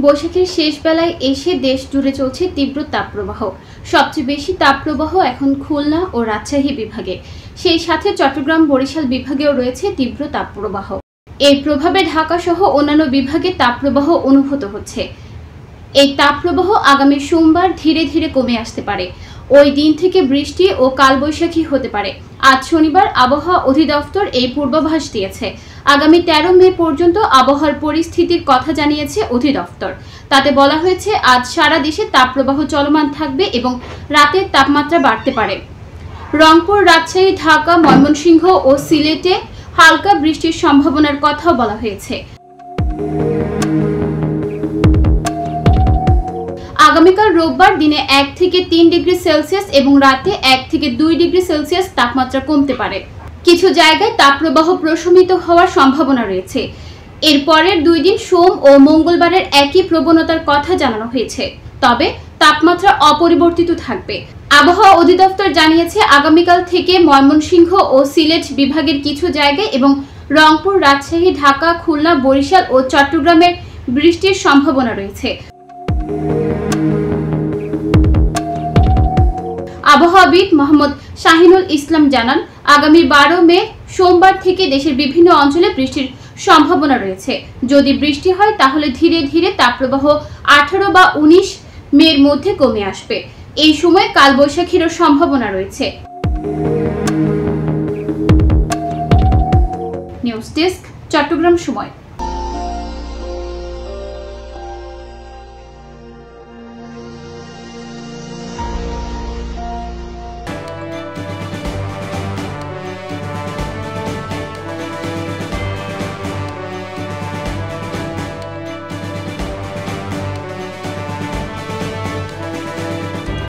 বৈশাখের শেষ বেলায় এসে দেশ জুড়ে চলছে তীব্র তাপপ্রবাহ। সবচেয়ে বেশি তাপপ্রবাহ এখন খুলনা ও রাজশাহী বিভাগে, সেই সাথে চট্টগ্রাম বরিশাল বিভাগেও রয়েছে তীব্র তাপপ্রবাহ। এর প্রভাবে ঢাকা সহ অন্যান্য বিভাগে তাপপ্রবাহ অনুভূত হচ্ছে। এই তাপপ্রবাহ আগামী সোমবার ধীরে ধীরে কমে আসতে পারে। ওই দিন থেকে বৃষ্টি ও কালবৈশাখী হতে পারে। আজ শনিবার আবহাওয়া অধিদপ্তর এই পূর্বাভাস দিয়েছে। আগামী 13 মে পর্যন্ত আবহাওয়ার পরিস্থিতির কথা জানিয়েছে অধিদপ্তর। তাতে বলা হয়েছে, আজ সারা দেশে তাপপ্রবাহ চলমান থাকবে এবং রাতের তাপমাত্রা বাড়তে পারে। রংপুর, রাজশাহী, ঢাকা, ময়মনসিংহ ও সিলেটে হালকা বৃষ্টির সম্ভাবনার কথাও বলা হয়েছে। আগামীকাল রোববার দিনে 1 থেকে 3 ডিগ্রি সেলসিয়াস এবং রাতে 1 থেকে 2 ডিগ্রি সেলসিয়াস তাপমাত্রা কমতে পারে। কিছু জায়গায় তাপপ্রবাহ প্রশমিত হওয়ার সম্ভাবনা রয়েছে। এর পরের 2 দিন সোম ও মঙ্গলবারের একই প্রবণতার কথা জানানো হয়েছে, তবে তাপমাত্রা অপরিবর্তিত থাকবে। আবহাওয়া অধিদপ্তর জানিয়েছে, আগামীকাল থেকে ময়মনসিংহ ও সিলেট বিভাগের কিছু জায়গায় এবং রংপুর, রাজশাহী, ঢাকা, খুলনা, বরিশাল ও চট্টগ্রামের বৃষ্টির সম্ভাবনা রয়েছে। আবহাওয়াবিদ মোহাম্মদ শাহিনুল ইসলাম জানান, আগামী 12 মে সোমবার থেকে দেশের বিভিন্ন অঞ্চলে বৃষ্টির সম্ভাবনা রয়েছে। যদি বৃষ্টি হয় তাহলে ধীরে ধীরে তাপপ্রবাহ 18 বা 19 মের মধ্যে কমে আসবে। এই সময় কালবৈশাখীরও সম্ভাবনা রয়েছে। নিউজ ডেস্ক, চট্টগ্রাম সময়।